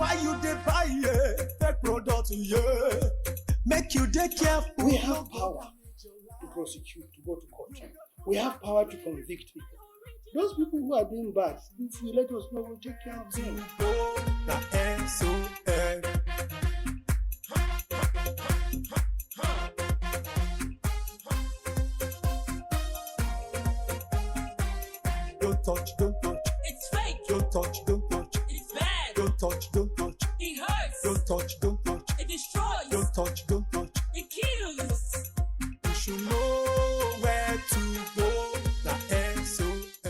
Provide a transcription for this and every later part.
Why you dey buy fake product? Yeah, make you dey careful. We have power to prosecute, to go to court. We have power to convict people. Those people who are doing bad, if you let us know, we'll take care of them. Don't touch, don't touch. It's fake. Don't touch, don't touch. It's bad. Don't touch, don't touch. It hurts. Don't touch, don't touch. It destroys. Don't touch, don't touch. It kills. You should know where to go. The SOS.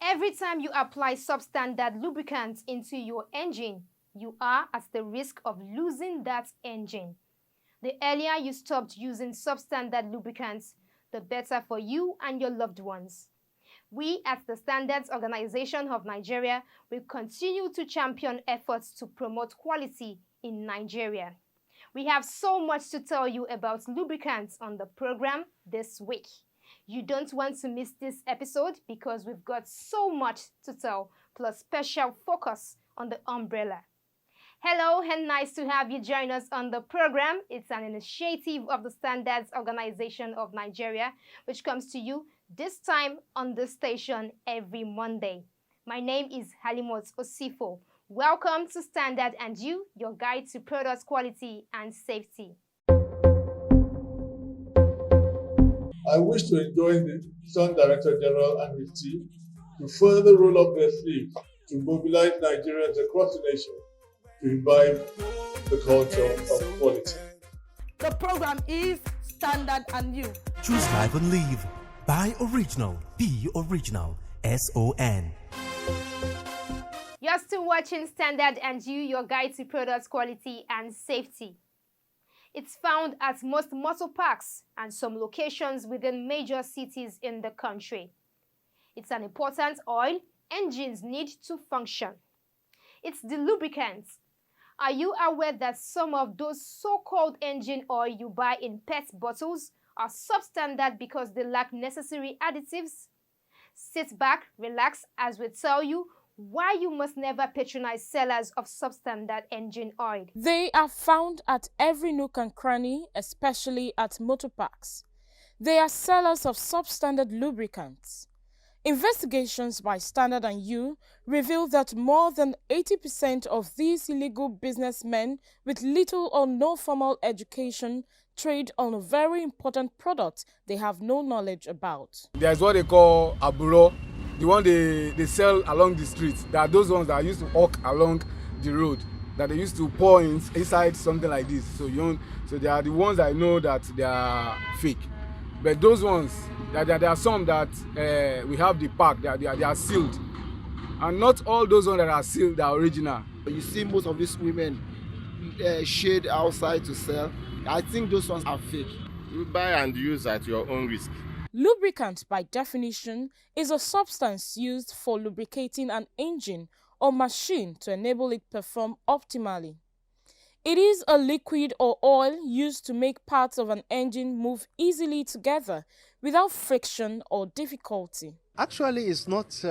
Every time you apply substandard lubricants into your engine, you are at the risk of losing that engine. The earlier you stopped using substandard lubricants, the better for you and your loved ones. We at the Standards Organization of Nigeria will continue to champion efforts to promote quality in Nigeria. We have so much to tell you about lubricants on the program this week. You don't want to miss this episode because we've got so much to tell, plus special focus on the umbrella. Hello and nice to have you join us on the program. It's an initiative of the Standards Organization of Nigeria, which comes to you this time on this station every Monday. My name is Halimot Osifo. Welcome to Standard and You, your guide to product quality and safety. I wish to enjoin the Son Director General and his team to further roll up their sleeves to mobilize Nigerians across the nation to imbibe the culture of quality. The program is Standard and You. Choose life and live. Buy original. Be original. SON. You're still watching Standard and You, your guide to product quality and safety. It's found at most motor parks and some locations within major cities in the country. It's an important oil engines need to function. It's the lubricants. Are you aware that some of those so-called engine oil you buy in PET bottles are substandard because they lack necessary additives? Sit back, relax as we tell you why you must never patronize sellers of substandard engine oil. They are found at every nook and cranny, especially at motor parks. They are sellers of substandard lubricants. Investigations by Standard and You reveal that more than 80% of these illegal businessmen with little or no formal education trade on a very important product they have no knowledge about. There's what they call aburo, the one they sell along the streets. There are those ones that used to hawk along the road that they used to pour inside something like this. So they are the ones I know that they are fake. But those ones, there are some that we have the pack, they are sealed. And not all those ones that are sealed are original. You see most of these women shade outside to sell. I think those ones are fake. You buy and use at your own risk. Lubricant, by definition, is a substance used for lubricating an engine or machine to enable it perform optimally. It is a liquid or oil used to make parts of an engine move easily together without friction or difficulty. Actually, it's not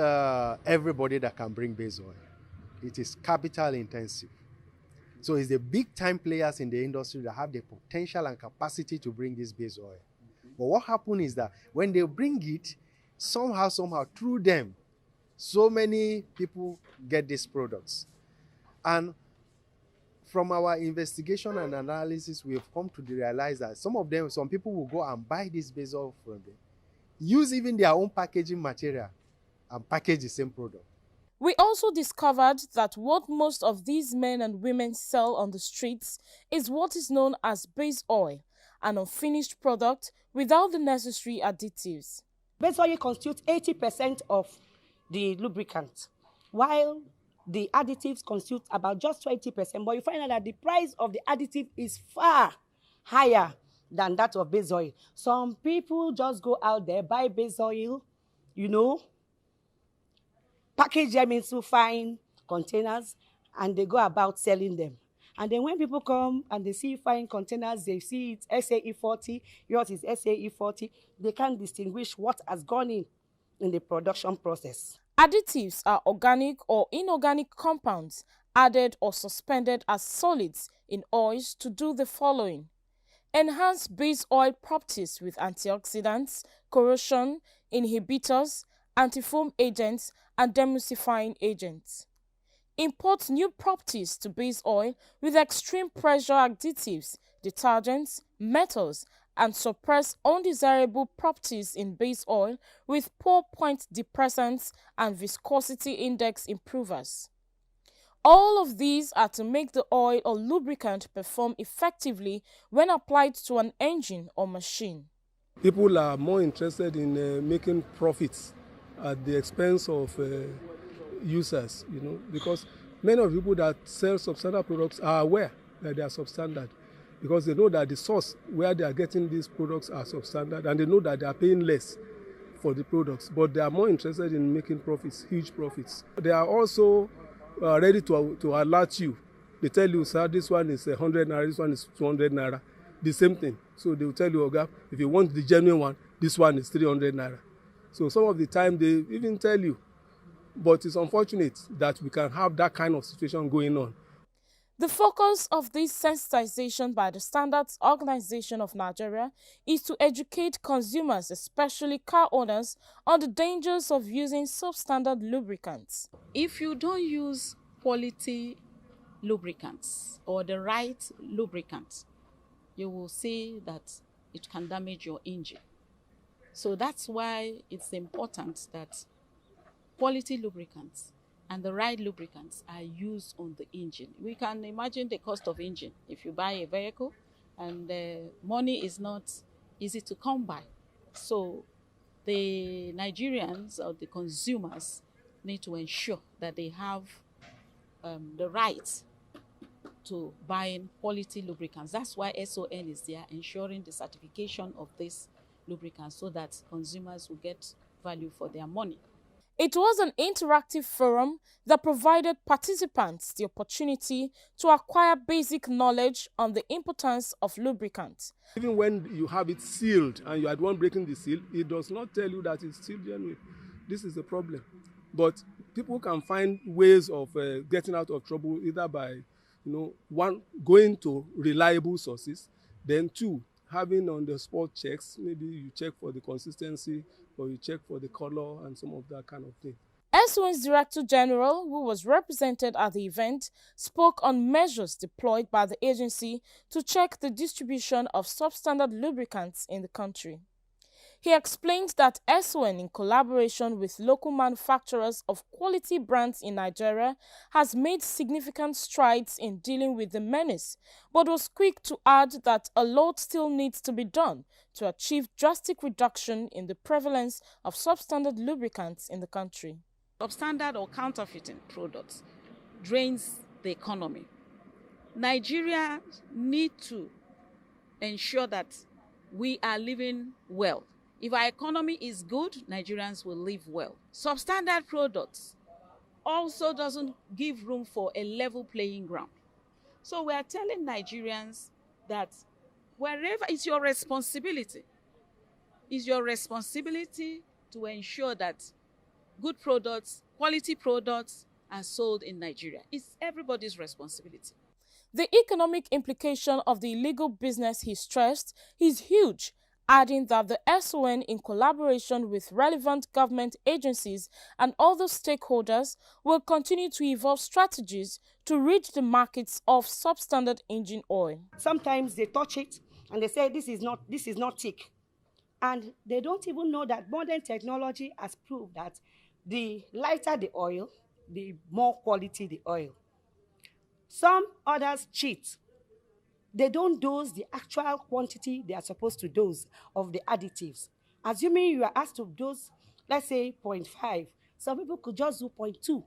everybody that can bring base oil. It is capital intensive. So it's the big time players in the industry that have the potential and capacity to bring this base oil. But what happens is that when they bring it, somehow through them, so many people get these products. And from our investigation and analysis, we have come to realize that some people will go and buy this base oil from them, use even their own packaging material and package the same product. We also discovered that what most of these men and women sell on the streets is what is known as base oil, an unfinished product without the necessary additives. Base oil constitutes 80% of the lubricant, while the additives constitute about just 20%. But you find out that the price of the additive is far higher than that of base oil. Some people just go out there, buy base oil, package them into fine containers, and they go about selling them. And then when people come and they see fine containers, they see it's SAE 40, yours is SAE 40, they can't distinguish what has gone in the production process. Additives are organic or inorganic compounds added or suspended as solids in oils to do the following: enhance base oil properties with antioxidants, corrosion inhibitors, antifoam agents, and demulsyfying agents. Import new properties to base oil with extreme pressure additives, detergents, metals, and suppress undesirable properties in base oil with pour point depressants and viscosity index improvers. All of these are to make the oil or lubricant perform effectively when applied to an engine or machine. People are more interested in making profits at the expense of users, because many of the people that sell substandard products are aware that they are substandard, because they know that the source where they are getting these products are substandard, and they know that they are paying less for the products, but they are more interested in making profits, huge profits. They are also ready to alert you. They tell you, sir, this one is 100 naira, this one is 200 naira, the same thing. So they will tell you, Oga, if you want the genuine one, this one is 300 naira. So some of the time they even tell you, but it's unfortunate that we can have that kind of situation going on. The focus of this sensitization by the Standards Organization of Nigeria is to educate consumers, especially car owners, on the dangers of using substandard lubricants. If you don't use quality lubricants or the right lubricants, you will see that it can damage your engine. So that's why it's important that quality lubricants and the right lubricants are used on the engine. We can imagine the cost of engine. If you buy a vehicle and money is not easy to come by. So the Nigerians or the consumers need to ensure that they have the right to buying quality lubricants. That's why SON is there, ensuring the certification of these lubricants so that consumers will get value for their money. It was an interactive forum that provided participants the opportunity to acquire basic knowledge on the importance of lubricants. Even when you have it sealed and you are the one breaking the seal, it does not tell you that it's still genuine. This is the problem. But people can find ways of getting out of trouble either by, one, going to reliable sources, then two, having on the spot checks. Maybe you check for the consistency or you check for the color and some of that kind of thing. SON's Director General, who was represented at the event, spoke on measures deployed by the agency to check the distribution of substandard lubricants in the country. He explained that SON, in collaboration with local manufacturers of quality brands in Nigeria, has made significant strides in dealing with the menace, but was quick to add that a lot still needs to be done to achieve drastic reduction in the prevalence of substandard lubricants in the country. Substandard or counterfeiting products drains the economy. Nigeria need to ensure that we are living well. If our economy is good, Nigerians will live well. Substandard products also doesn't give room for a level playing ground. So we are telling Nigerians that wherever it's your responsibility to ensure that good products, quality products are sold in Nigeria. It's everybody's responsibility. The economic implication of the illegal business, he stressed, is huge, adding that the SON, in collaboration with relevant government agencies and other stakeholders, will continue to evolve strategies to reach the markets of substandard engine oil. Sometimes they touch it and they say this is not thick. And they don't even know that modern technology has proved that the lighter the oil, the more quality the oil. Some others cheat. They don't dose the actual quantity they are supposed to dose of the additives. Assuming you are asked to dose, let's say 0.5, some people could just do 0.2.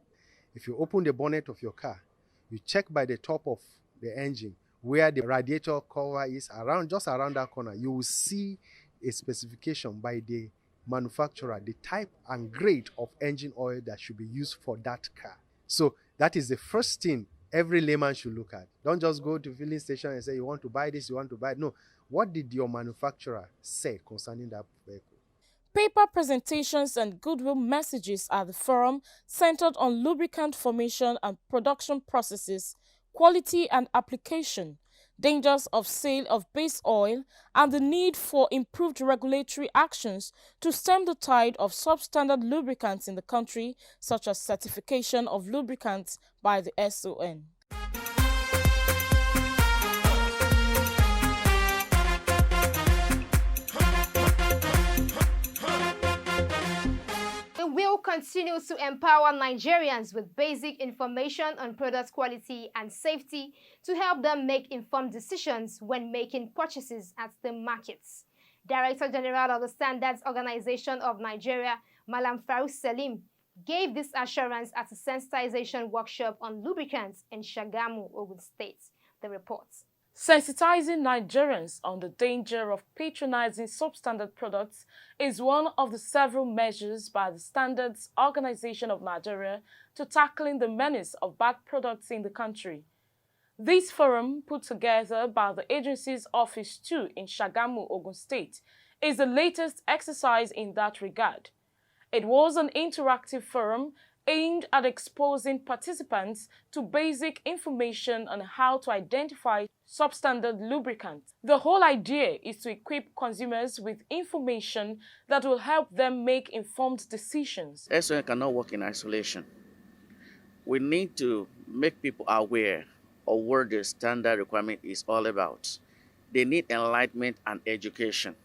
If you open the bonnet of your car, you check by the top of the engine where the radiator cover is, just around that corner, you will see a specification by the manufacturer, the type and grade of engine oil that should be used for that car. So that is the first thing every layman should look at. Don't just go to the filling station and say, you want to buy this, you want to buy it. No. What did your manufacturer say concerning that vehicle? Paper presentations and goodwill messages at the forum centered on lubricant formation and production processes, quality and application, dangers of sale of base oil, and the need for improved regulatory actions to stem the tide of substandard lubricants in the country, such as certification of lubricants by the SON. We will continue to empower Nigerians with basic information on product quality and safety to help them make informed decisions when making purchases at the markets. Director General of the Standards Organization of Nigeria, Malam Farouk Salim, gave this assurance at a sensitization workshop on lubricants in Shagamu, Ogun State. The report. Sensitizing Nigerians on the danger of patronizing substandard products is one of the several measures by the Standards Organization of Nigeria to tackling the menace of bad products in the country. This forum, put together by the agency's Office 2 in Shagamu, Ogun State, is the latest exercise in that regard. It was an interactive forum aimed at exposing participants to basic information on how to identify substandard lubricants. The whole idea is to equip consumers with information that will help them make informed decisions. SON cannot work in isolation. We need to make people aware of what the standard requirement is all about. They need enlightenment and education.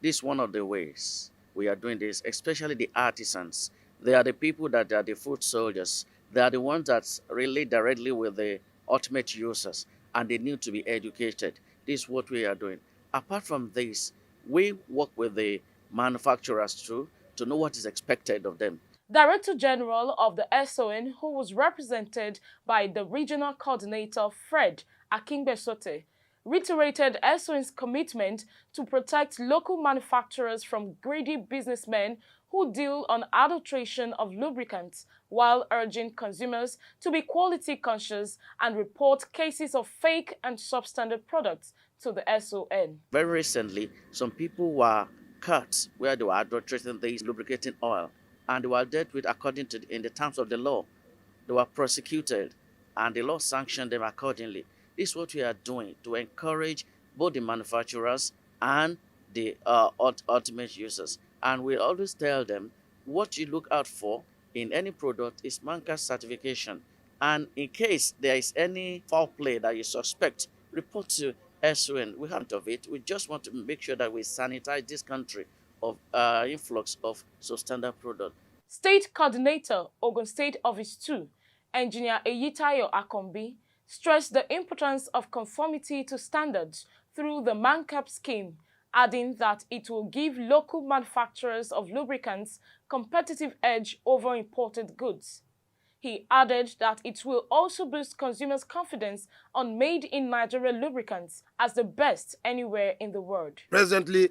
This is one of the ways we are doing this, especially the artisans. They are the people that are the foot soldiers. They are the ones that relate directly with the ultimate users, and they need to be educated. This is what we are doing. Apart from this, we work with the manufacturers too to know what is expected of them. Director General of the SON, who was represented by the Regional Coordinator Fred Akingbesote, reiterated SON's commitment to protect local manufacturers from greedy businessmen who deal on adulteration of lubricants, while urging consumers to be quality conscious and report cases of fake and substandard products to the SON. Very recently, some people were caught where they were adulterating this lubricating oil, and they were dealt with according to in the terms of the law. They were prosecuted, and the law sanctioned them accordingly. This is what we are doing to encourage both the manufacturers and the ultimate users. And we always tell them what you look out for in any product is MANCA certification. And in case there is any foul play that you suspect, report to SON. We have of it. We just want to make sure that we sanitize this country of influx of substandard product. State Coordinator, Ogun State Office 2, Engineer Eyitayo Akombi, stressed the importance of conformity to standards through the MANCAP scheme, adding that it will give local manufacturers of lubricants competitive edge over imported goods. He added that it will also boost consumers' confidence on made-in-Nigeria lubricants as the best anywhere in the world. Presently,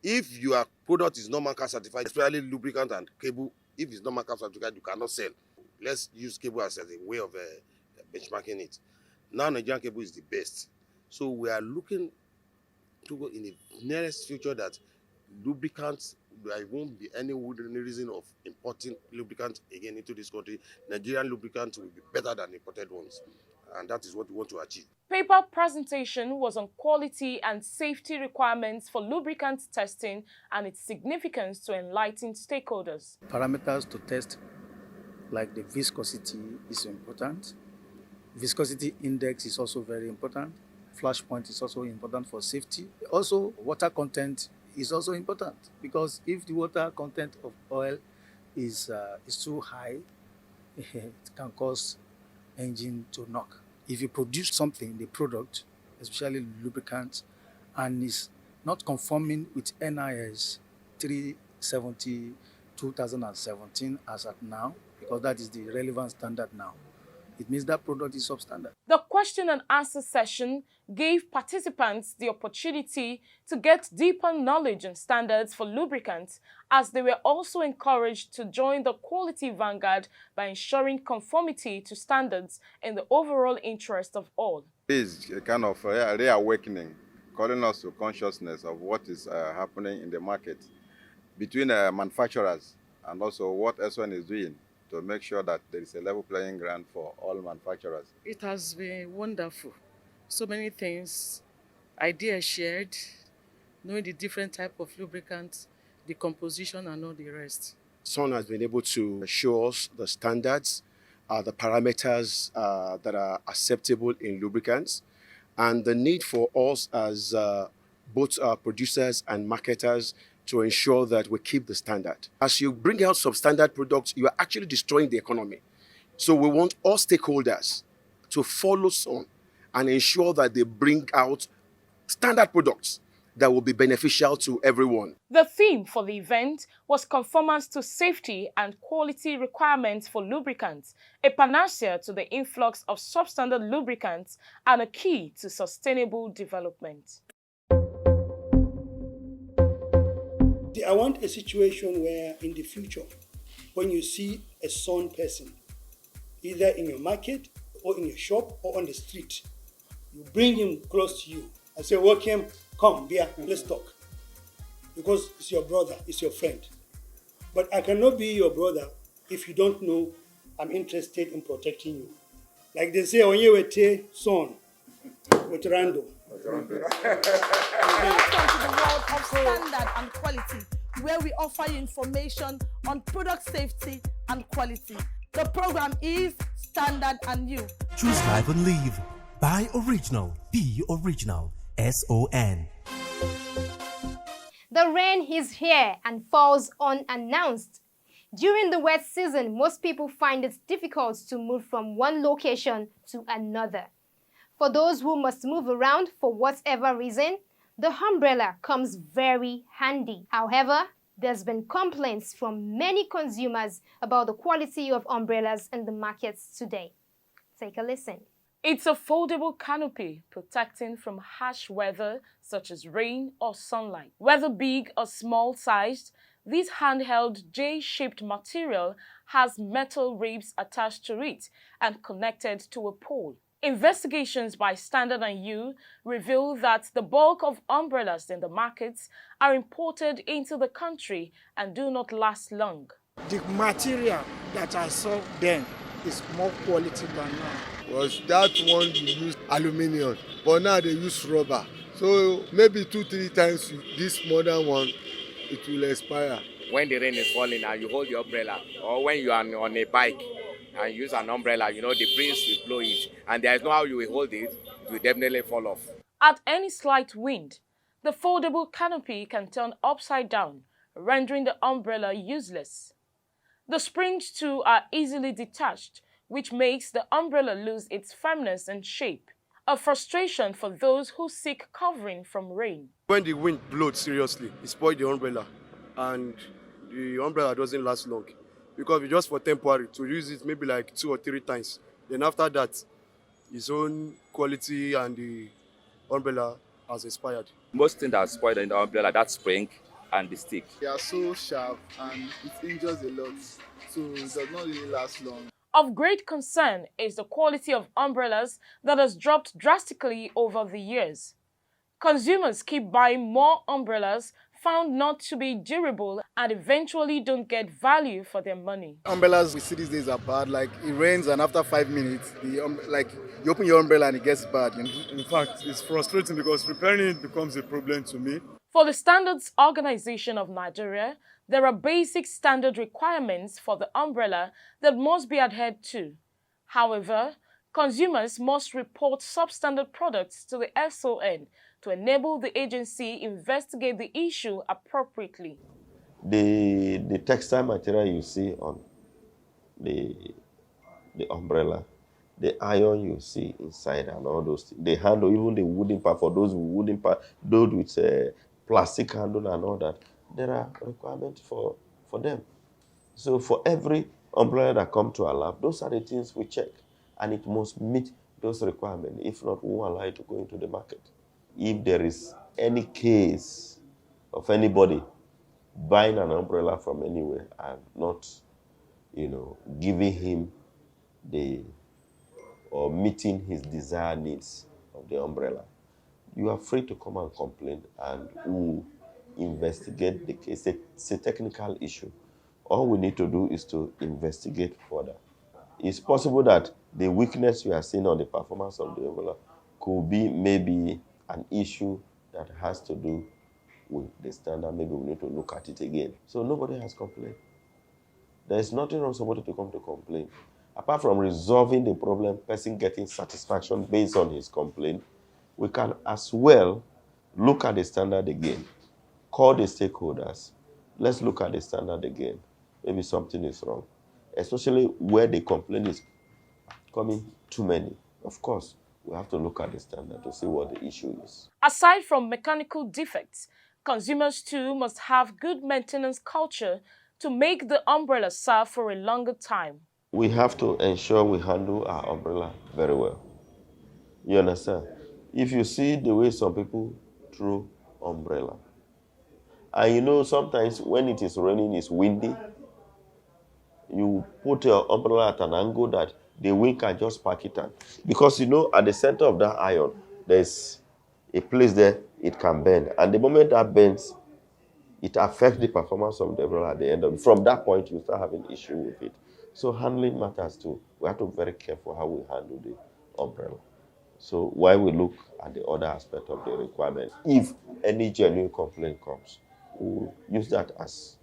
if your product is not MANCA certified, especially lubricant and cable, if it's not MANCA certified, you cannot sell. Let's use cable as a way of benchmarking it. Now Nigerian cable is the best. So we are looking to go in the nearest future that lubricants, there won't be any reason of importing lubricants again into this country. Nigerian lubricants will be better than imported ones. And that is what we want to achieve. Paper presentation was on quality and safety requirements for lubricant testing and its significance to enlighten stakeholders. Parameters to test, like the viscosity, is important. Viscosity index is also very important. Flash point is also important for safety. Also, water content is also important, because if the water content of oil is too high, it can cause engine to knock. If you produce something, the product, especially lubricants, and is not conforming with NIS 370 2017 as at now, because that is the relevant standard now, it means that product is substandard. The question and answer session gave participants the opportunity to get deeper knowledge and standards for lubricants, as they were also encouraged to join the quality vanguard by ensuring conformity to standards in the overall interest of all. This is a kind of reawakening, calling us to consciousness of what is happening in the market. between manufacturers and also what SON is doing to make sure that there is a level playing ground for all manufacturers? It has been wonderful. So many things, ideas shared, knowing the different type of lubricants, the composition and all the rest. SON has been able to show us the standards, the parameters that are acceptable in lubricants, and the need for us as both producers and marketers to ensure that we keep the standard. As you bring out substandard products, you are actually destroying the economy. So we want all stakeholders to follow SON and ensure that they bring out standard products that will be beneficial to everyone. The theme for the event was conformance to safety and quality requirements for lubricants, a panacea to the influx of substandard lubricants and a key to sustainable development. I want a situation where in the future, when you see a SON person, either in your market or in your shop or on the street, you bring him close to you and say, welcome, come, Bia, let's talk. Because it's your brother, it's your friend. But I cannot be your brother if you don't know I'm interested in protecting you. Like they say, when you were son, with Rando. Welcome to the world of standard and quality, where we offer you information on product safety and quality. The program is Standard and You. Choose life and live. Buy original. Be original. SON. The rain is here and falls unannounced. During the wet season, most people find it difficult to move from one location to another. For those who must move around for whatever reason, the umbrella comes very handy. However, there's been complaints from many consumers about the quality of umbrellas in the markets today. Take a listen. It's a foldable canopy protecting from harsh weather such as rain or sunlight. Whether big or small sized, this handheld J-shaped material has metal ribs attached to it and connected to a pole. Investigations by Standard & You reveal that the bulk of umbrellas in the markets are imported into the country and do not last long. The material that I saw then is more quality than now. Was that one you used aluminium, but now they use rubber. So maybe 2-3 times this modern one, it will expire. When the rain is falling and you hold the umbrella, or when you are on a bike and use an umbrella, you know, the breeze will blow it, and there is no how you will hold it, it will definitely fall off. At any slight wind, the foldable canopy can turn upside down, rendering the umbrella useless. The springs too are easily detached, which makes the umbrella lose its firmness and shape, a frustration for those who seek covering from rain. When the wind blows seriously, it spoils the umbrella, and the umbrella doesn't last long. Because it's just for temporary, to use it maybe like 2 or 3 times. Then after that, its own quality and the umbrella has expired. Most things that are spoiled in the umbrella, that spring and the stick. They are so sharp and it injures a lot, so it does not really last long. Of great concern is the quality of umbrellas that has dropped drastically over the years. Consumers keep buying more umbrellas found not to be durable and eventually don't get value for their money. Umbrellas we see these days are bad, like it rains and after 5 minutes, you open your umbrella and it gets bad. In fact, it's frustrating because repairing it becomes a problem to me. For the Standards Organization of Nigeria, there are basic standard requirements for the umbrella that must be adhered to. However, consumers must report substandard products to the SON to enable the agency investigate the issue appropriately. The textile material you see on the umbrella, the iron you see inside and all those things, the handle, even the wooden part, for those wooden part, those with plastic handle and all that, there are requirements for them. So for every umbrella that comes to our lab, those are the things we check, and it must meet those requirements. If not, we won't allow it to go into the market. If there is any case of anybody buying an umbrella from anywhere and not, giving him or meeting his desired needs of the umbrella, you are free to come and complain, and we'll investigate the case. It's a technical issue. All we need to do is to investigate further. It's possible that the weakness we are seeing on the performance of the umbrella could be maybe an issue that has to do with the standard. Maybe we need to look at it again. So nobody has complained. There is nothing wrong for somebody to come to complain. Apart from resolving the problem, person getting satisfaction based on his complaint, we can as well look at the standard again. Call the stakeholders. Let's look at the standard again. Maybe something is wrong. Especially where the complaint is coming too many. Of course, we have to look at the standard to see what the issue is. Aside from mechanical defects, consumers too must have good maintenance culture to make the umbrella serve for a longer time. We have to ensure we handle our umbrella very well. You understand? If you see the way some people throw umbrella, and you know sometimes when it is raining, it's windy, you put your umbrella at an angle that the wind can just pack it on. Because you know at the center of that iron, there's a place there it can bend. And the moment that bends, it affects the performance of the umbrella at the end of it. From that point, you start having issue with it. So handling matters too. We have to be very careful how we handle the umbrella. So while we look at the other aspect of the requirement, if any genuine complaint comes, we'll use that as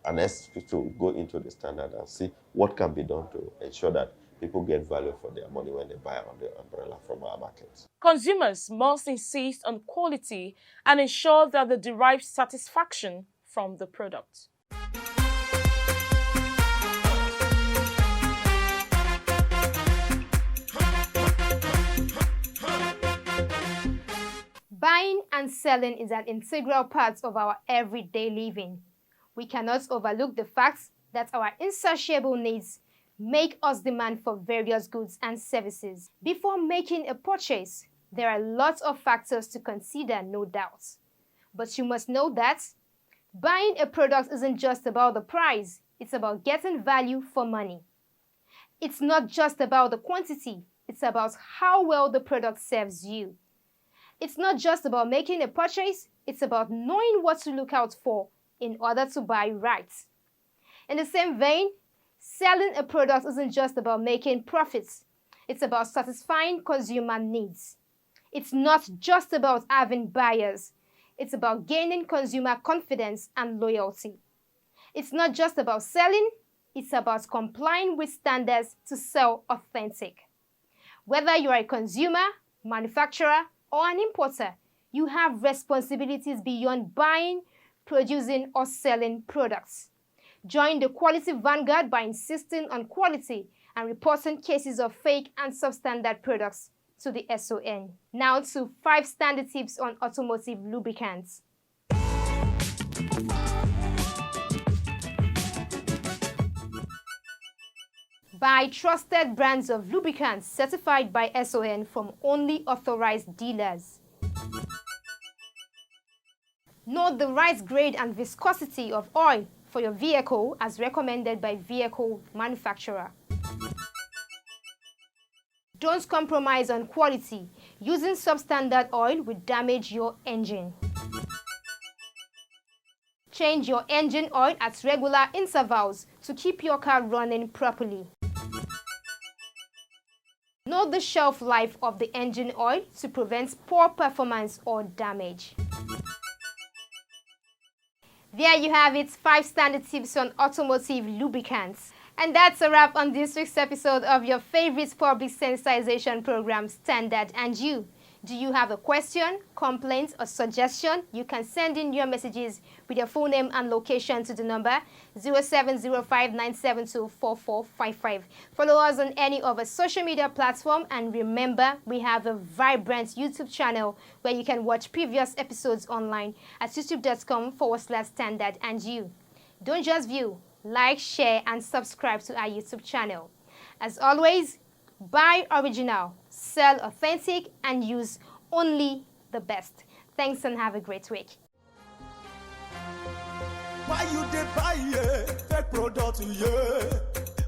an excuse to go into the standard and see what can be done to ensure that people get value for their money when they buy on the umbrella from our markets. Consumers must insist on quality and ensure that they derive satisfaction from the product. Buying and selling is an integral part of our everyday living. We cannot overlook the fact that our insatiable needs make us demand for various goods and services. Before making a purchase, there are lots of factors to consider, no doubt. But you must know that buying a product isn't just about the price, it's about getting value for money. It's not just about the quantity, it's about how well the product serves you. It's not just about making a purchase, it's about knowing what to look out for in order to buy right. In the same vein, selling a product isn't just about making profits. It's about satisfying consumer needs. It's not just about having buyers. It's about gaining consumer confidence and loyalty. It's not just about selling. It's about complying with standards to sell authentic. Whether you are a consumer, manufacturer, or an importer, you have responsibilities beyond buying, producing, or selling products. Join the quality vanguard by insisting on quality and reporting cases of fake and substandard products to the SON. Now to 5 standard tips on automotive lubricants. Buy trusted brands of lubricants certified by SON from only authorized dealers. Note the right grade and viscosity of oil for your vehicle as recommended by vehicle manufacturer. Don't compromise on quality. Using substandard oil will damage your engine. Change your engine oil at regular intervals to keep your car running properly. Note the shelf life of the engine oil to prevent poor performance or damage. There you have it, 5 standard tips on automotive lubricants. And that's a wrap on this week's episode of your favorite public sensitization program, Standard and You. Do you have a question, complaint, or suggestion? You can send in your messages with your full name and location to the number 0705-972-4455. Follow us on any of our social media platform, and remember, we have a vibrant YouTube channel where you can watch previous episodes online at youtube.com/Standard and You. Don't just view, like, share, and subscribe to our YouTube channel. As always, buy original, sell authentic, and use only the best. Thanks and have a great week. Why you dey buy fake product,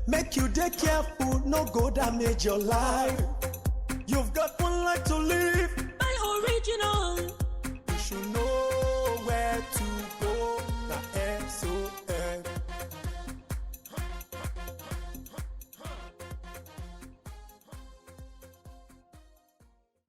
make you dey careful, no go damage your life. You've got one life to live.